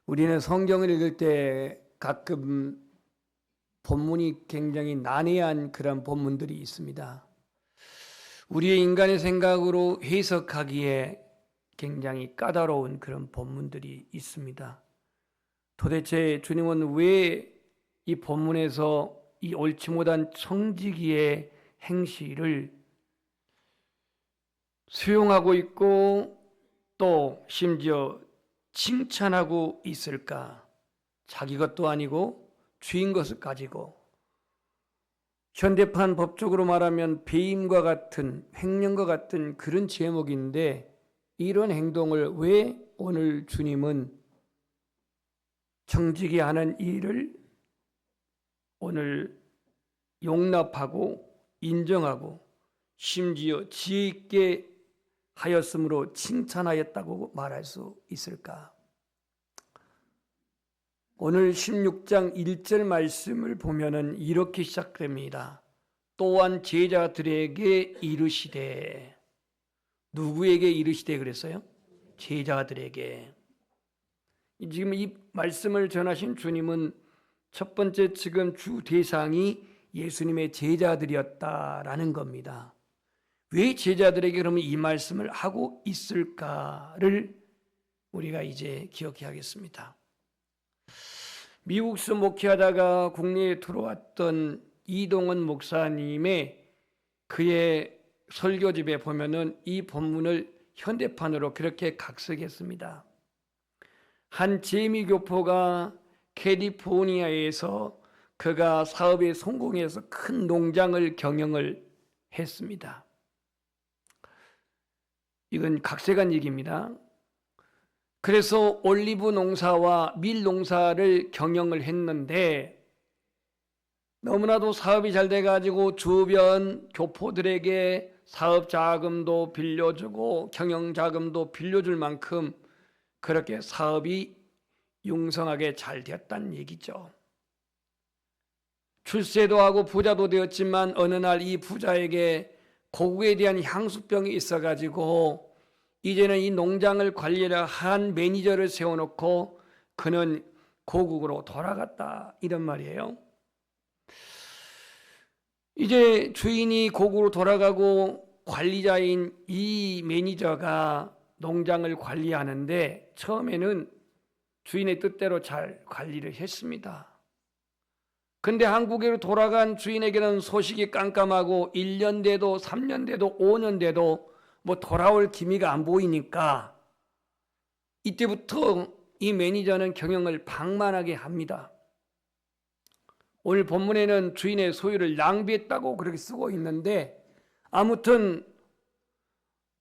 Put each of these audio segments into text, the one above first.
우리는 성경을 읽을 때 가끔 본문이 굉장히 난해한 그런 본문들이 있습니다. 우리의 인간의 생각으로 해석하기에 굉장히 까다로운 그런 본문들이 있습니다. 도대체 주님은 왜 이 본문에서 이 옳지 못한 청지기의 행실을 수용하고 있고 또 심지어 칭찬하고 있을까? 자기 것도 아니고 주인 것을 가지고 현대판 법적으로 말하면 배임과 같은 횡령과 같은 그런 제목인데 이런 행동을 왜 오늘 주님은 청지기 하는 일을 오늘 용납하고 인정하고 심지어 지혜 있게 하였으므로 칭찬하였다고 말할 수 있을까? 오늘 16장 1절 말씀을 보면은 이렇게 시작됩니다. 또한 제자들에게 이르시되, 누구에게 이르시되 그랬어요? 제자들에게. 지금 이 말씀을 전하신 주님은 첫 번째 지금 주 대상이 예수님의 제자들이었다라는 겁니다. 왜 제자들에게 그러면 이 말씀을 하고 있을까를 우리가 이제 기억해야겠습니다. 미국에서 목회하다가 국내에 들어왔던 이동원 목사님의 그의 설교집에 보면은 이 본문을 현대판으로 그렇게 각색했습니다. 한 재미교포가 캘리포니아에서 그가 사업에 성공해서 큰 농장을 경영을 했습니다. 이건 각색한 얘기입니다. 그래서 올리브 농사와 밀 농사를 경영을 했는데 너무나도 사업이 잘 돼가지고 주변 교포들에게 사업 자금도 빌려주고 경영 자금도 빌려줄 만큼 그렇게 사업이 융성하게 잘 되었다는 얘기죠. 출세도 하고 부자도 되었지만 어느 날 이 부자에게 고국에 대한 향수병이 있어가지고 이제는 이 농장을 관리하려 한 매니저를 세워놓고 그는 고국으로 돌아갔다 이런 말이에요. 이제 주인이 고국으로 돌아가고 관리자인 이 매니저가 농장을 관리하는데 처음에는 주인의 뜻대로 잘 관리를 했습니다. 근데 한국으로 돌아간 주인에게는 소식이 깜깜하고 1년 돼도 3년 돼도 5년 돼도 뭐 돌아올 기미가 안 보이니까 이때부터 이 매니저는 경영을 방만하게 합니다. 오늘 본문에는 주인의 소유를 낭비했다고 그렇게 쓰고 있는데 아무튼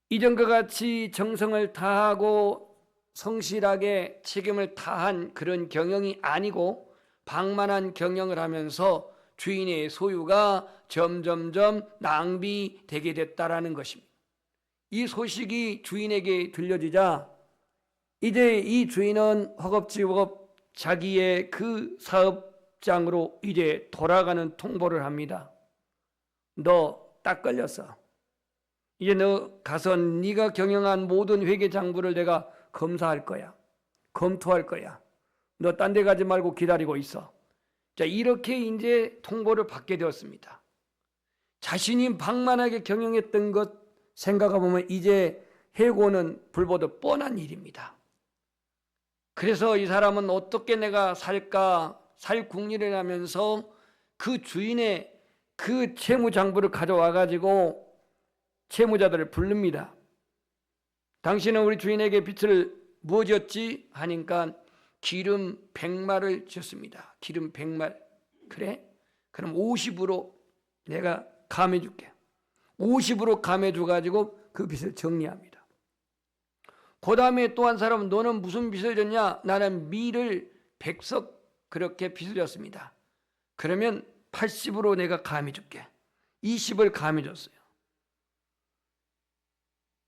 이전과 같이 정성을 다하고 성실하게 책임을 다한 그런 경영이 아니고 방만한 경영을 하면서 주인의 소유가 점점점 낭비되게 됐다라는 것입니다. 이 소식이 주인에게 들려지자 이제 이 주인은 허겁지겁 자기의 그 사업장으로 이제 돌아가는 통보를 합니다. 너 딱 걸렸어. 이제 너 가서 네가 경영한 모든 회계 장부를 내가 검사할 거야. 검토할 거야. 너 딴 데 가지 말고 기다리고 있어. 자, 이렇게 이제 통보를 받게 되었습니다. 자신이 방만하게 경영했던 것 생각해보면 이제 해고는 불보듯 뻔한 일입니다. 그래서 이 사람은 어떻게 내가 살까 살 궁리를 하면서 그 주인의 그 채무장부를 가져와 가지고 채무자들을 부릅니다. 당신은 우리 주인에게 빚을 뭐 졌지? 하니까 기름 100마를 줬습니다. 기름 100말. 그래? 그럼 50으로 내가 감해줄게. 50으로 감해줘가지고 그 빚을 정리합니다. 그 다음에 또 한 사람은 너는 무슨 빚을 졌냐? 나는 밀을 100석 그렇게 빚을 졌습니다. 그러면 80으로 내가 감해줄게. 20을 감해줬어요.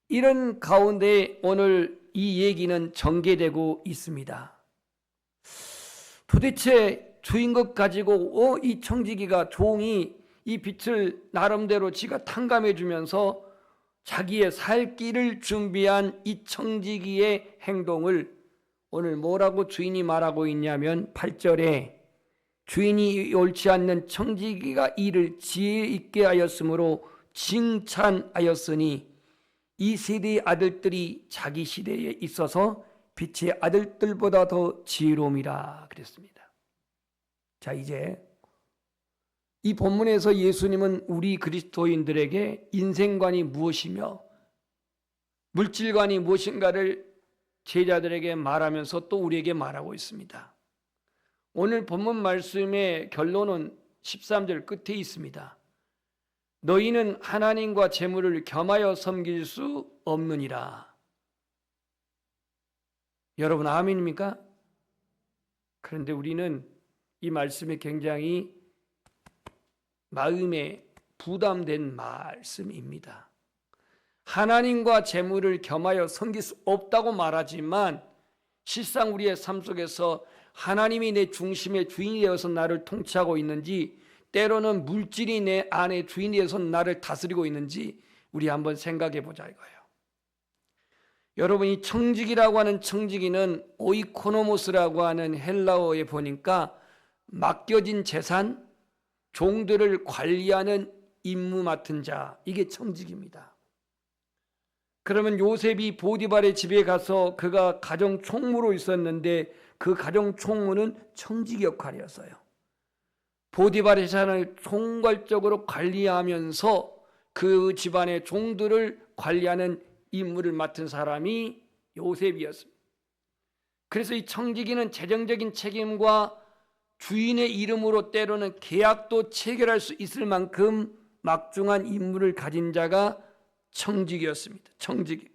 이런 가운데 오늘 이 얘기는 전개되고 있습니다. 도대체 주인 것 가지고 이 청지기가 종이 이 빚을 나름대로 지가 탕감해 주면서 자기의 살 길을 준비한 이 청지기의 행동을 오늘 뭐라고 주인이 말하고 있냐면 8절에 주인이 옳지 않는 청지기가 이를 지혜 있게 하였으므로 칭찬하였으니 이 세대의 아들들이 자기 시대에 있어서 빛의 아들들보다 더 지혜로움이라 그랬습니다. 자, 이제 이 본문에서 예수님은 우리 그리스도인들에게 인생관이 무엇이며 물질관이 무엇인가를 제자들에게 말하면서 또 우리에게 말하고 있습니다. 오늘 본문 말씀의 결론은 13절 끝에 있습니다. 너희는 하나님과 재물을 겸하여 섬길 수 없느니라. 여러분 아멘입니까? 그런데 우리는 이 말씀이 굉장히 마음에 부담된 말씀입니다. 하나님과 재물을 겸하여 섬길 수 없다고 말하지만 실상 우리의 삶 속에서 하나님이 내 중심의 주인이 되어서 나를 통치하고 있는지, 때로는 물질이 내 안에 주인이 되어서 나를 다스리고 있는지 우리 한번 생각해 보자 이거예요. 여러분, 이 청지기라고 하는 청지기는 오이코노모스라고 하는 헬라어에 보니까 맡겨진 재산, 종들을 관리하는 임무 맡은 자, 이게 청지기입니다. 그러면 요셉이 보디발의 집에 가서 그가 가정 총무로 있었는데 그 가정 총무는 청지기 역할이었어요. 보디발의 재산을 총괄적으로 관리하면서 그 집안의 종들을 관리하는 임무를 맡은 사람이 요셉이었습니다. 그래서 이 청지기는 재정적인 책임과 주인의 이름으로 때로는 계약도 체결할 수 있을 만큼 막중한 임무를 가진 자가 청지기였습니다. 청지기.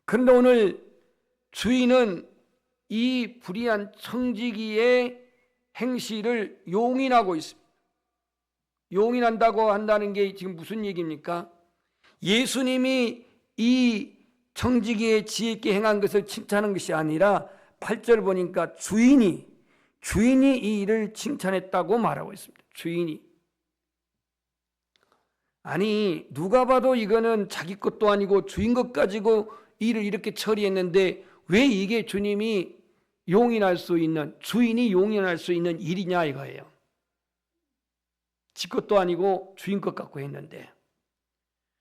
그런데 오늘 주인은 이 불의한 청지기의 행실을 용인하고 있습니다. 용인한다고 한다는 게 지금 무슨 얘기입니까? 예수님이 이 청지기의 지혜 있게 행한 것을 칭찬한 것이 아니라 8절 보니까 주인이 이 일을 칭찬했다고 말하고 있습니다. 주인이. 아니, 누가 봐도 이거는 자기 것도 아니고 주인 것 가지고 일을 이렇게 처리했는데 왜 이게 주님이 용인할 수 있는, 주인이 용인할 수 있는 일이냐 이거예요. 지 것도 아니고 주인 것 갖고 했는데.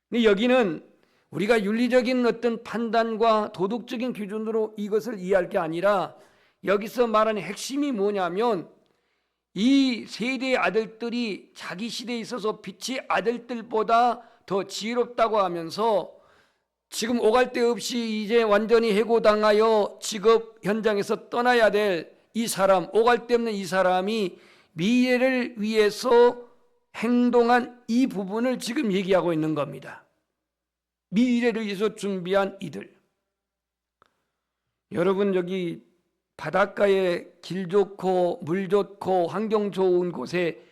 근데 여기는 우리가 윤리적인 어떤 판단과 도덕적인 기준으로 이것을 이해할 게 아니라 여기서 말하는 핵심이 뭐냐면 이 세대의 아들들이 자기 시대에 있어서 빛의 아들들보다 더 지혜롭다고 하면서 지금 오갈 데 없이 이제 완전히 해고당하여 직업 현장에서 떠나야 될 이 사람, 오갈 데 없는 이 사람이 미래를 위해서 행동한 이 부분을 지금 얘기하고 있는 겁니다. 미래를 위해서 준비한 이들. 여러분, 여기 바닷가에 길 좋고 물 좋고 환경 좋은 곳에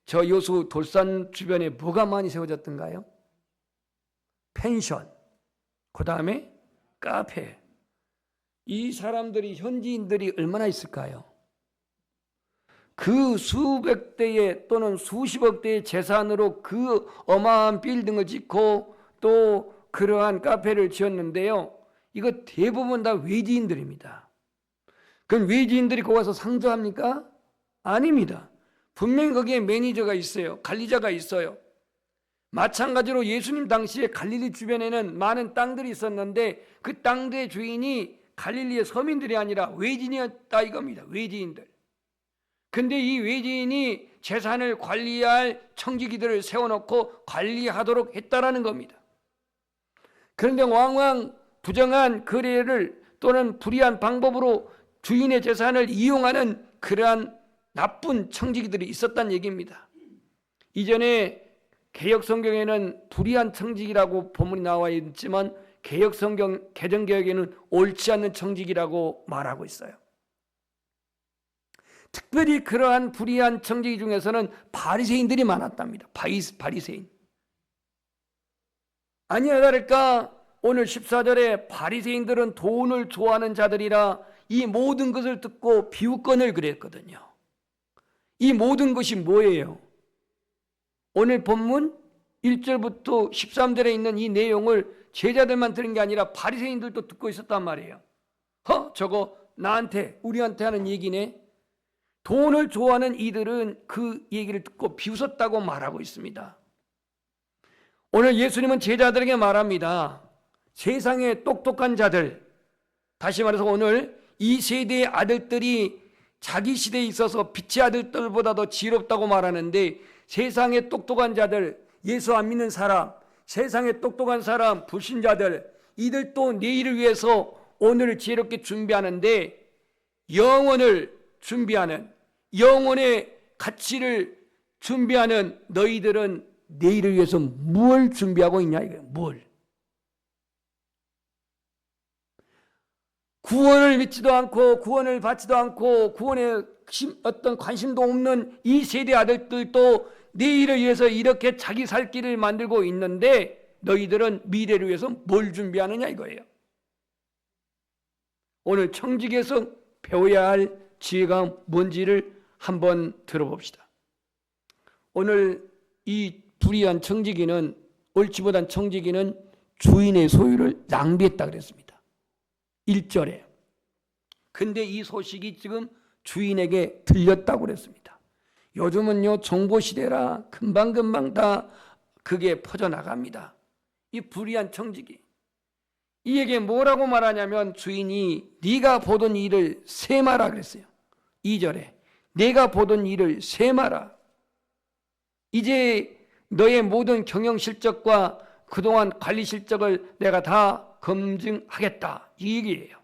저 여수 돌산 주변에 뭐가 많이 세워졌던가요? 펜션, 그 다음에 카페. 이 사람들이, 현지인들이 얼마나 있을까요? 그 수백 대의 또는 수십억 대의 재산으로 그 어마어마한 빌딩을 짓고 또 그러한 카페를 지었는데요, 이거 대부분 다 외지인들입니다. 그럼 외지인들이 거기 와서 상주합니까? 아닙니다. 분명히 거기에 매니저가 있어요. 관리자가 있어요. 마찬가지로 예수님 당시에 갈릴리 주변에는 많은 땅들이 있었는데 그 땅들의 주인이 갈릴리의 서민들이 아니라 외지인이었다 이겁니다. 외지인들. 근데 이 외지인이 재산을 관리할 청지기들을 세워놓고 관리하도록 했다라는 겁니다. 그런데 왕왕 부정한 거래를 또는 불의한 방법으로 주인의 재산을 이용하는 그러한 나쁜 청지기들이 있었다는 얘기입니다. 이전에 개혁성경에는 불의한 청지기라고 본문이 나와 있지만 개혁성경 개정개혁에는 옳지 않는 청지기라고 말하고 있어요. 특별히 그러한 불의한 청지기 중에서는 바리새인들이 많았답니다. 바리새인. 아니야 다를까 오늘 14절에 바리새인들은 돈을 좋아하는 자들이라 이 모든 것을 듣고 비웃건을 그랬거든요. 이 모든 것이 뭐예요? 오늘 본문 1절부터 13절에 있는 이 내용을 제자들만 들은 게 아니라 바리새인들도 듣고 있었단 말이에요. 저거 나한테 우리한테 하는 얘기네. 돈을 좋아하는 이들은 그 얘기를 듣고 비웃었다고 말하고 있습니다. 오늘 예수님은 제자들에게 말합니다. 세상의 똑똑한 자들, 다시 말해서 오늘 이 세대의 아들들이 자기 시대에 있어서 빛의 아들들보다 더 지혜롭다고 말하는데, 세상의 똑똑한 자들, 예수 안 믿는 사람, 세상의 똑똑한 사람, 불신자들, 이들도 내일을 위해서 오늘을 지혜롭게 준비하는데, 영원을 준비하는, 영혼의 가치를 준비하는 너희들은 내일을 위해서 뭘 준비하고 있냐 이거예요. 뭘? 구원을 믿지도 않고 구원을 받지도 않고 구원에 어떤 관심도 없는 이 세대 아들들도 내일을 위해서 이렇게 자기 살 길을 만들고 있는데, 너희들은 미래를 위해서 뭘 준비하느냐 이거예요. 오늘 청지기에서 배워야 할 지혜가 뭔지를 한번 들어봅시다. 오늘 이 불의한 청지기는, 옳지 못한 청지기는 주인의 소유를 낭비했다 그랬습니다. 1절에. 근데 이 소식이 지금 주인에게 들렸다고 그랬습니다. 요즘은요, 정보시대라 금방금방 다 그게 퍼져나갑니다. 이 불의한 청지기. 이에게 뭐라고 말하냐면, 주인이 네가 보던 일을 세마라 그랬어요. 2절에 내가 보던 일을 세마라. 이제 너의 모든 경영 실적과 그동안 관리 실적을 내가 다 검증하겠다, 이 얘기예요.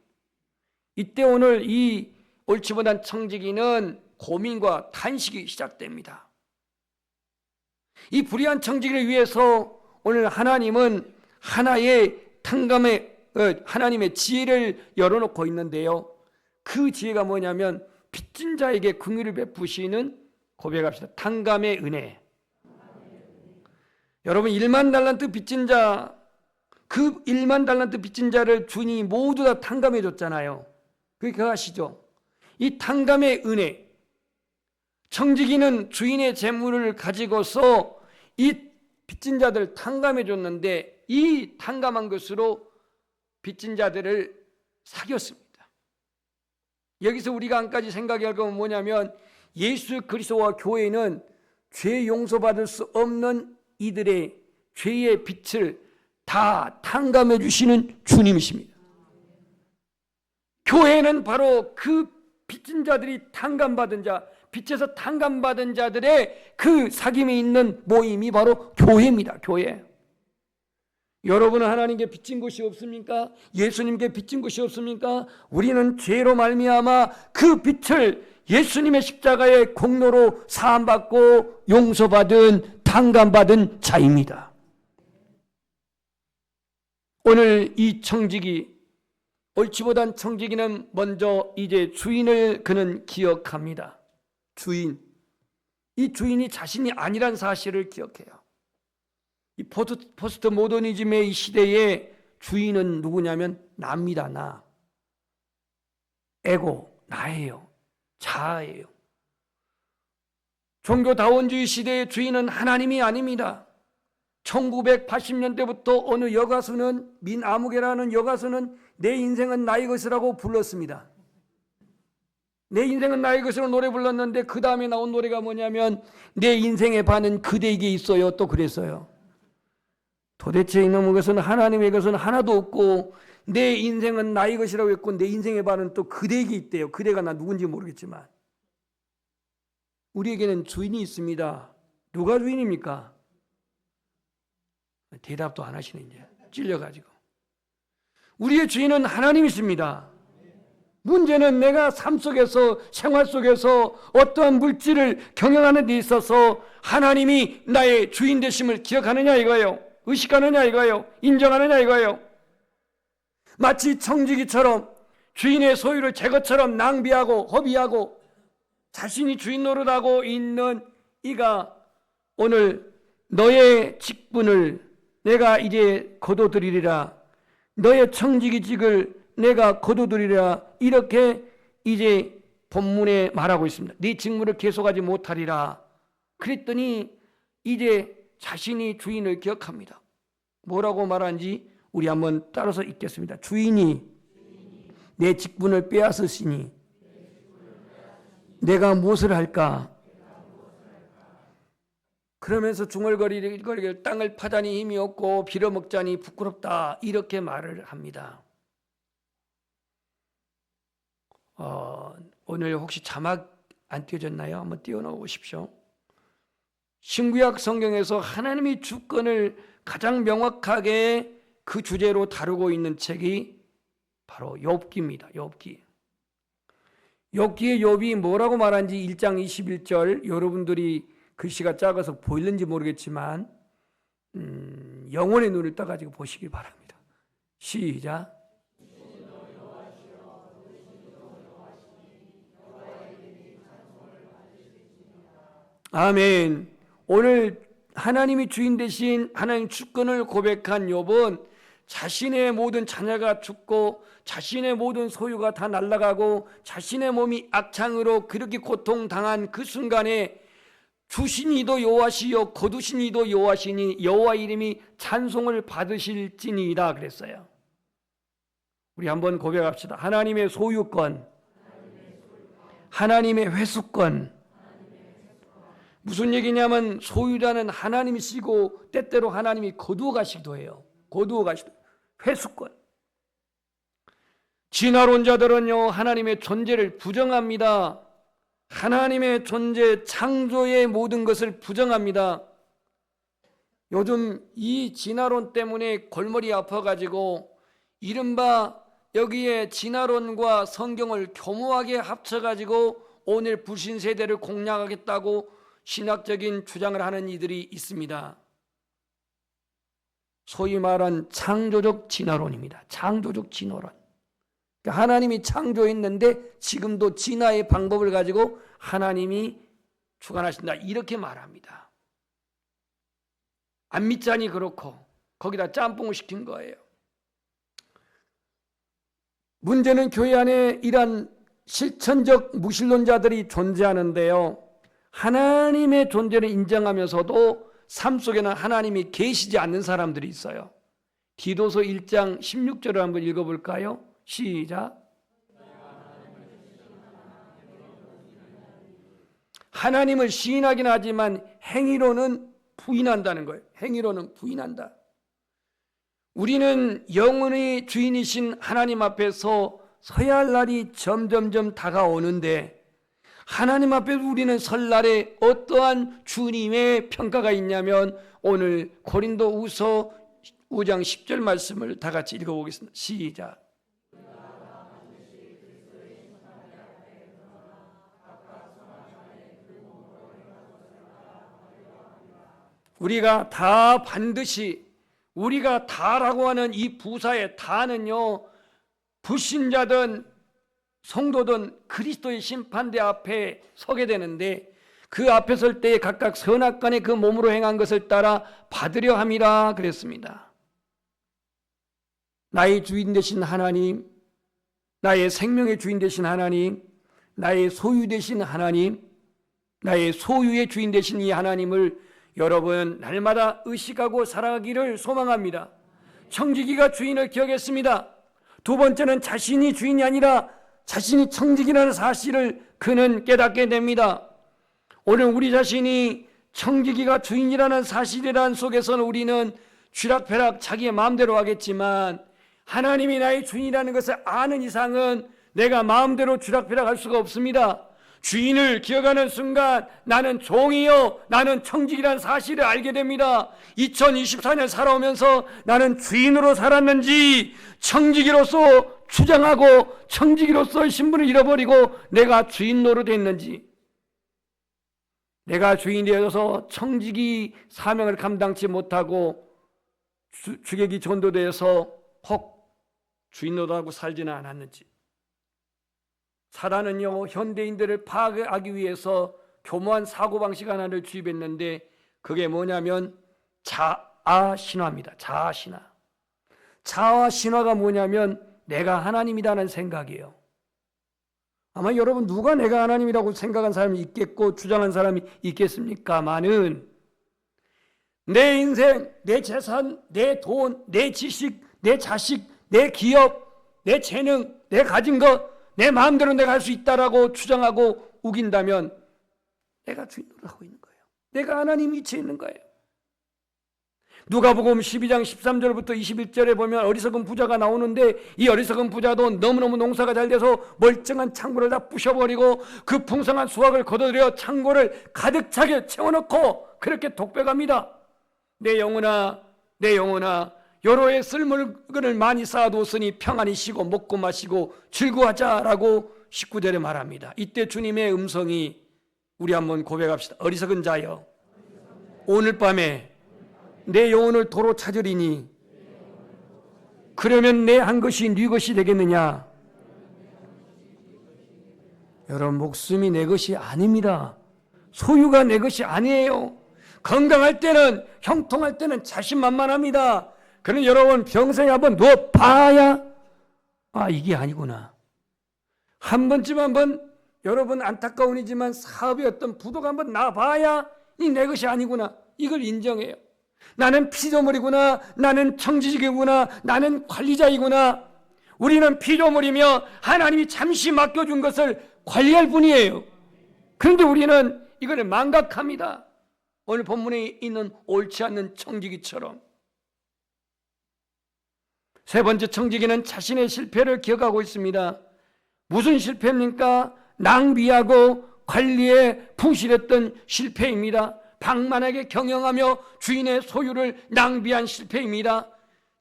이때 오늘 이 옳지 못한 청지기는 고민과 탄식이 시작됩니다. 이 불의한 청지기를 위해서 오늘 하나님은 하나의 하나님의 지혜를 열어놓고 있는데요. 그 지혜가 뭐냐면, 빚진 자에게 긍휼을 베푸시는, 고백합시다, 탕감의 은혜. 여러분, 1만 달란트 빚진 자, 그 1만 달란트 빚진 자를 주인이 모두 다 탕감해 줬잖아요. 그렇게 아시죠? 이 탕감의 은혜. 청지기는 주인의 재물을 가지고서 이 빚진 자들을 탕감해 줬는데, 이 탕감한 것으로 빚진 자들을 사귀었습니다. 여기서 우리가 한 가지 생각해야 할 건 뭐냐면, 예수 그리스도와 교회는 죄 용서받을 수 없는 이들의 죄의 빚을 다 탕감해 주시는 주님이십니다. 교회는 바로 그 빚진 자들이 탕감받은 자, 빚에서 탕감받은 자들의 그 사귐이 있는 모임이 바로 교회입니다. 교회. 여러분은 하나님께 빚진 것이 없습니까? 예수님께 빚진 것이 없습니까? 우리는 죄로 말미암아 그 빚을 예수님의 십자가의 공로로 사함받고 용서받은, 탕감받은 자입니다. 오늘 이 청지기, 옳지 못한 청지기는 먼저 이제 주인을 그는 기억합니다. 주인. 이 주인이 자신이 아니란 사실을 기억해요. 이 포스트 모더니즘의 이 시대에 주인은 누구냐면 나입니다. 나. 에고, 나예요. 자아예요. 종교다원주의 시대의 주인은 하나님이 아닙니다. 1980년대부터 어느 여가수는, 민아무개라는 여가수는 내 인생은 나의 것이라고 불렀습니다. 내 인생은 나의 것으로 노래 불렀는데, 그 다음에 나온 노래가 뭐냐면, 내 인생의 반은 그대에게 있어요. 또 그랬어요. 도대체 이놈의 것은, 하나님의 것은 하나도 없고, 내 인생은 나의 것이라고 했고, 내 인생의 반은 또 그대에게 있대요. 그대가 나 누군지 모르겠지만. 우리에게는 주인이 있습니다. 누가 주인입니까? 대답도 안 하시네. 이제 찔려가지고. 우리의 주인은 하나님이십니다. 문제는 내가 삶 속에서, 생활 속에서 어떠한 물질을 경영하는 데 있어서 하나님이 나의 주인 되심을 기억하느냐 이거예요. 의식하느냐 이거예요. 인정하느냐 이거예요. 마치 청지기처럼 주인의 소유를 제 것처럼 낭비하고 허비하고 자신이 주인 노릇하고 있는 이가 오늘 너의 직분을 내가 이제 거둬들이리라, 너의 청지기직을 내가 거둬들이리라, 이렇게 이제 본문에 말하고 있습니다. 네 직무를 계속하지 못하리라. 그랬더니 이제 자신이 주인을 기억합니다. 뭐라고 말하는지 우리 한번 따라서 읽겠습니다. 주인이 내 직분을 빼앗으시니 내가 무엇을 할까? 그러면서 중얼거리길 땅을 파자니 힘이 없고 빌어먹자니 부끄럽다, 이렇게 말을 합니다. 오늘 혹시 자막 안 띄워졌나요? 한번 띄워놓으십시오. 신구약 성경에서 하나님의 주권을 가장 명확하게 그 주제로 다루고 있는 책이 바로 욥기입니다. 욥기의 욥이 뭐라고 말한지 1장 21절, 여러분들이 글씨가 작아서 보이는지 모르겠지만 영혼의 눈을 떠가지고 보시기 바랍니다. 시작. 아멘. 오늘 하나님이 주인 되신 하나님 주권을 고백한 욥은 자신의 모든 자녀가 죽고 자신의 모든 소유가 다 날아가고 자신의 몸이 악창으로 그렇게 고통당한 그 순간에 주신 이도 여호와시요 거두신 이도 여호와시니 여호와 이름이 찬송을 받으실지니이다 그랬어요. 우리 한번 고백합시다. 하나님의 소유권, 하나님의 회수권. 무슨 얘기냐면 소유라는 하나님이시고 때때로 하나님이 거두어 가시기도 해요. 거두어 가시도 회수권. 진화론자들은요 하나님의 존재를 부정합니다. 하나님의 존재, 창조의 모든 것을 부정합니다. 요즘 이 진화론 때문에 골머리 아파가지고 이른바 여기에 진화론과 성경을 교묘하게 합쳐가지고 오늘 불신세대를 공략하겠다고 신학적인 주장을 하는 이들이 있습니다. 소위 말한 창조적 진화론입니다. 창조적 진화론. 그러니까 하나님이 창조했는데 지금도 진화의 방법을 가지고 하나님이 주관하신다, 이렇게 말합니다. 안 믿자니 그렇고 거기다 짬뽕을 시킨 거예요. 문제는 교회 안에 이러한 실천적 무신론자들이 존재하는데요, 하나님의 존재를 인정하면서도 삶 속에는 하나님이 계시지 않는 사람들이 있어요. 디도서 1장 16절을 한번 읽어볼까요? 시작. 하나님을 시인하긴 하지만 행위로는 부인한다는 거예요. 행위로는 부인한다. 우리는 영원히 주인이신 하나님 앞에서 서야 할 날이 점점점 다가오는데 하나님 앞에 우리는 설날에 어떠한 주님의 평가가 있냐면 오늘 고린도후서 5장 10절 말씀을 다 같이 읽어보겠습니다. 시작. 우리가 다 반드시, 우리가 다라고 하는 이 부사의 다는요 불신자든 성도든 그리스도의 심판대 앞에 서게 되는데 그 앞에 설 때에 각각 선악간에 그 몸으로 행한 것을 따라 받으려 함이라 그랬습니다. 나의 주인 되신 하나님, 나의 생명의 주인 되신 하나님, 나의 소유 되신 하나님, 나의 소유의 주인 되신 이 하나님을 여러분 날마다 의식하고 살아가기를 소망합니다. 청지기가 주인을 기억했습니다. 두 번째는 자신이 주인이 아니라 자신이 청지기라는 사실을 그는 깨닫게 됩니다. 오늘 우리 자신이 청지기가 주인이라는 사실이란 속에서는 우리는 쥐락펴락 자기의 마음대로 하겠지만 하나님이 나의 주인이라는 것을 아는 이상은 내가 마음대로 쥐락펴락 할 수가 없습니다. 주인을 기억하는 순간 나는 종이요 나는 청지기라는 사실을 알게 됩니다. 2024년 살아오면서 나는 주인으로 살았는지 청지기로서 주장하고 청지기로서의 신분을 잃어버리고 내가 주인 노릇했는지, 내가 주인이 되어서 청지기 사명을 감당치 못하고 주객이 전도되어서 혹 주인 노릇하고 살지는 않았는지. 사단은요 현대인들을 파괴하기 위해서 교묘한 사고방식 하나를 주입했는데 그게 뭐냐면 자아신화입니다. 자아신화. 자아신화가 뭐냐면 내가 하나님이라는 생각이에요. 아마 여러분 누가 내가 하나님이라고 생각한 사람이 있겠고 주장한 사람이 있겠습니까마는 내 인생, 내 재산, 내 돈, 내 지식, 내 자식, 내 기업, 내 재능, 내 가진 것, 내 마음대로 내가 할 수 있다라고 주장하고 우긴다면 내가 주인으로 하고 있는 거예요. 내가 하나님 위치에 있는 거예요. 누가복음 12장 13절부터 21절에 보면 어리석은 부자가 나오는데, 이 어리석은 부자도 너무너무 농사가 잘 돼서 멀쩡한 창고를 다 부셔버리고 그 풍성한 수확을 거둬들여 창고를 가득 차게 채워넣고 그렇게 독백합니다. 내 영혼아, 내 영혼아, 여러 해 쓸 물건을 많이 쌓아두었으니 평안히 쉬고 먹고 마시고 즐거워하자라고 19절에 말합니다. 이때 주님의 음성이, 우리 한번 고백합시다. 어리석은 자여, 오늘 밤에 내 영혼을 도로 찾으리니 그러면 내 한 것이 네 것이 되겠느냐? 여러분, 목숨이 내 것이 아닙니다. 소유가 내 것이 아니에요. 건강할 때는, 형통할 때는 자신만만합니다. 그러나 여러분, 평생에 한번 누워봐야 이게 아니구나. 한 번쯤 한번, 여러분 안타까운이지만 사업의 어떤 부도가 한번 나봐야 이 내 것이 아니구나, 이걸 인정해요. 나는 피조물이구나, 나는 청지기구나, 나는 관리자이구나. 우리는 피조물이며 하나님이 잠시 맡겨준 것을 관리할 뿐이에요. 그런데 우리는 이걸 망각합니다. 오늘 본문에 있는 옳지 않는 청지기처럼. 세 번째 청지기는 자신의 실패를 기억하고 있습니다. 무슨 실패입니까? 낭비하고 관리에 부실했던 실패입니다. 방만하게 경영하며 주인의 소유를 낭비한 실패입니다.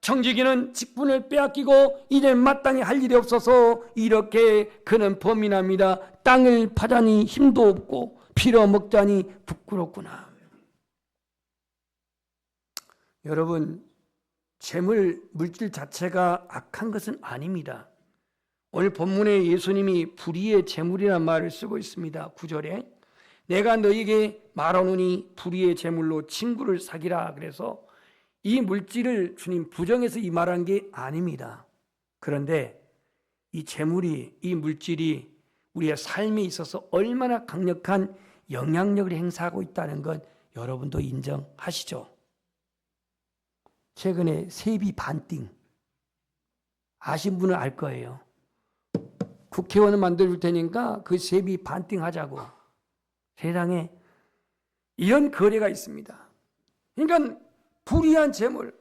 청지기는 직분을 빼앗기고 이제 마땅히 할 일이 없어서 이렇게 그는 범인합니다. 땅을 파자니 힘도 없고 빌어먹자니 부끄럽구나. 여러분, 재물, 물질 자체가 악한 것은 아닙니다. 오늘 본문에 예수님이 불의의 재물이라는 말을 쓰고 있습니다. 9절에 내가 너에게 말하노니 불의의 재물로 친구를 사귀라. 그래서 이 물질을 주님 부정해서 이 말한 게 아닙니다. 그런데 이 재물이, 이 물질이 우리의 삶에 있어서 얼마나 강력한 영향력을 행사하고 있다는 건 여러분도 인정하시죠? 최근에 세비 반띵 아신 분은 알 거예요. 국회의원을 만들어줄 테니까 그 세비 반띵 하자고. 세상에 이런 거래가 있습니다. 그러니까 불의한 재물,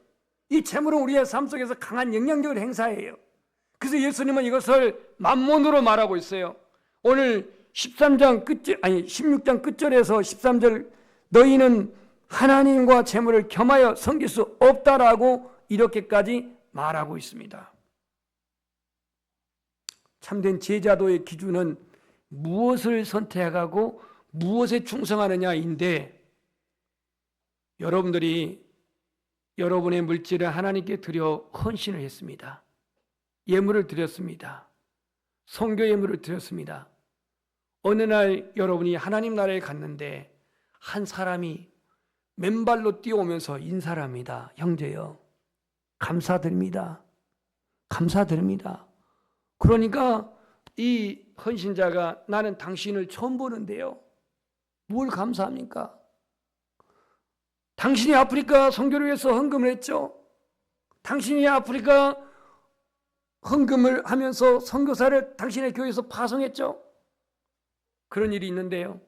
이 재물은 우리의 삶 속에서 강한 영향력을 행사해요. 그래서 예수님은 이것을 만몬으로 말하고 있어요. 오늘 16장 끝절에서 13절, 너희는 하나님과 재물을 겸하여 섬길 수 없다라고 이렇게까지 말하고 있습니다. 참된 제자도의 기준은 무엇을 선택하고 무엇에 충성하느냐인데, 여러분들이 여러분의 물질을 하나님께 드려 헌신을 했습니다. 예물을 드렸습니다. 선교 예물을 드렸습니다. 어느 날 여러분이 하나님 나라에 갔는데 한 사람이 맨발로 뛰어오면서 인사를 합니다. 형제요, 감사드립니다. 감사드립니다. 그러니까 이 헌신자가 나는 당신을 처음 보는데요, 뭘 감사합니까? 당신이 아프리카 선교를 위해서 헌금을 했죠. 당신이 아프리카 헌금을 하면서 선교사를 당신의 교회에서 파송했죠. 그런 일이 있는데요,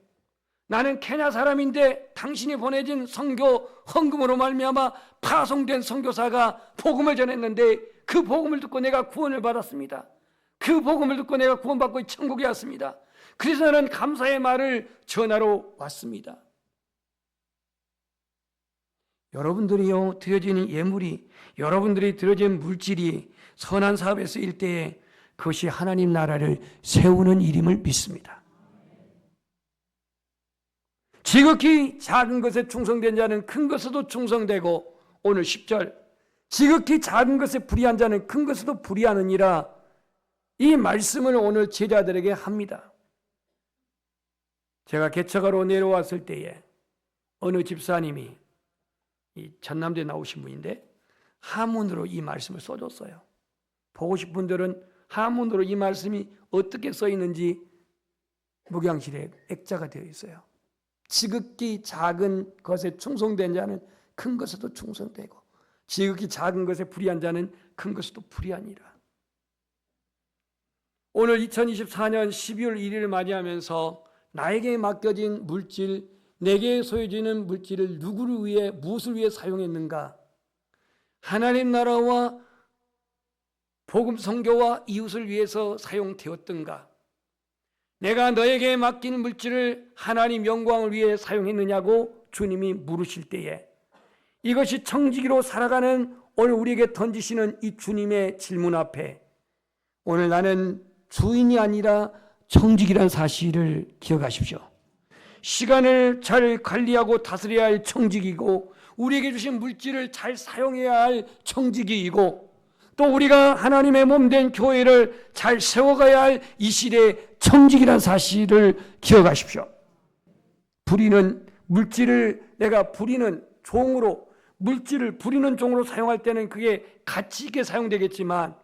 나는 케냐 사람인데 당신이 보내진 선교 헌금으로 말미암아 파송된 선교사가 복음을 전했는데 그 복음을 듣고 내가 구원을 받았습니다. 그 복음을 듣고 내가 구원받고 천국에 왔습니다. 그래서 나는 감사의 말을 전하러 왔습니다. 여러분들이요 드려지는 예물이, 여러분들이 드려진 물질이 선한 사업에 쓰일 때에 그것이 하나님 나라를 세우는 일임을 믿습니다. 지극히 작은 것에 충성된 자는 큰 것에도 충성되고, 오늘 10절 지극히 작은 것에 불의한 자는 큰 것에도 불의하느니라, 이 말씀을 오늘 제자들에게 합니다. 제가 개척하러 내려왔을 때에 어느 집사님이, 이 전남도에 나오신 분인데 한문으로 이 말씀을 써줬어요. 보고 싶은 분들은 한문으로 이 말씀이 어떻게 써 있는지 목양실에 액자가 되어 있어요. 지극히 작은 것에 충성된 자는 큰 것에도 충성되고 지극히 작은 것에 불의한 자는 큰 것에도 불의하니라. 오늘 2024년 12월 1일을 맞이하면서 나에게 맡겨진 물질, 내게 소유지는 물질을 누구를 위해, 무엇을 위해 사용했는가? 하나님 나라와 복음 선교와 이웃을 위해서 사용되었던가? 내가 너에게 맡긴 물질을 하나님 영광을 위해 사용했느냐고 주님이 물으실 때에 이것이 청지기로 살아가는 오늘 우리에게 던지시는 이 주님의 질문 앞에 오늘 나는 주인이 아니라 청지기란 사실을 기억하십시오. 시간을 잘 관리하고 다스려야 할 청지기이고 우리에게 주신 물질을 잘 사용해야 할 청지기이고 또 우리가 하나님의 몸된 교회를 잘 세워가야 할 이 시대의 청지기란 사실을 기억하십시오. 부리는 물질을 내가 부리는 종으로 물질을 부리는 종으로 사용할 때는 그게 가치 있게 사용되겠지만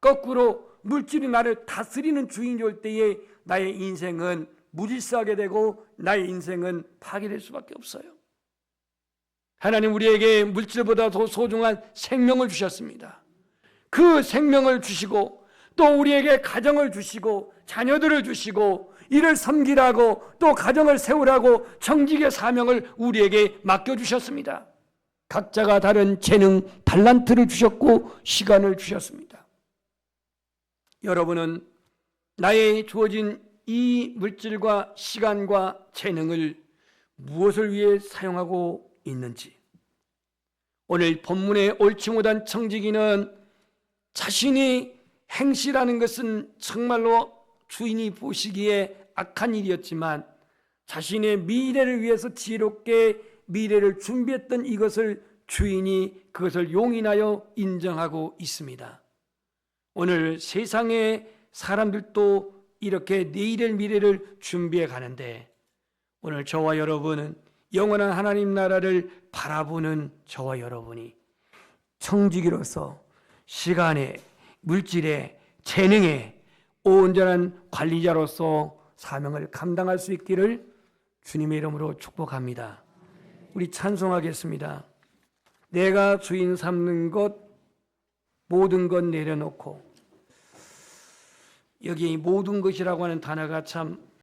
거꾸로 물질이 나를 다스리는 주인이 올 때에 나의 인생은 무질서하게 되고 나의 인생은 파괴될 수밖에 없어요. 하나님 우리에게 물질보다 더 소중한 생명을 주셨습니다. 그 생명을 주시고 또 우리에게 가정을 주시고 자녀들을 주시고 이를 섬기라고 또 가정을 세우라고 청지기의 사명을 우리에게 맡겨주셨습니다. 각자가 다른 재능, 달란트를 주셨고 시간을 주셨습니다. 여러분은 나의 주어진 이 물질과 시간과 재능을 무엇을 위해 사용하고 있는지 오늘 본문의 옳지 못한 청지기는 자신이 행실하는 것은 정말로 주인이 보시기에 악한 일이었지만 자신의 미래를 위해서 지혜롭게 미래를 준비했던 이것을 주인이 그것을 용인하여 인정하고 있습니다. 오늘 세상의 사람들도 이렇게 내일의 미래를 준비해 가는데 오늘 저와 여러분은 영원한 하나님 나라를 바라보는 저와 여러분이 청지기로서 시간에 물질에 재능에 온전한 관리자로서 사명을 감당할 수 있기를 주님의 이름으로 축복합니다. 우리 찬송하겠습니다. 내가 주인 삼는 것 모든 것 내려놓고 여기 모든 것이라고 하는 단어가 참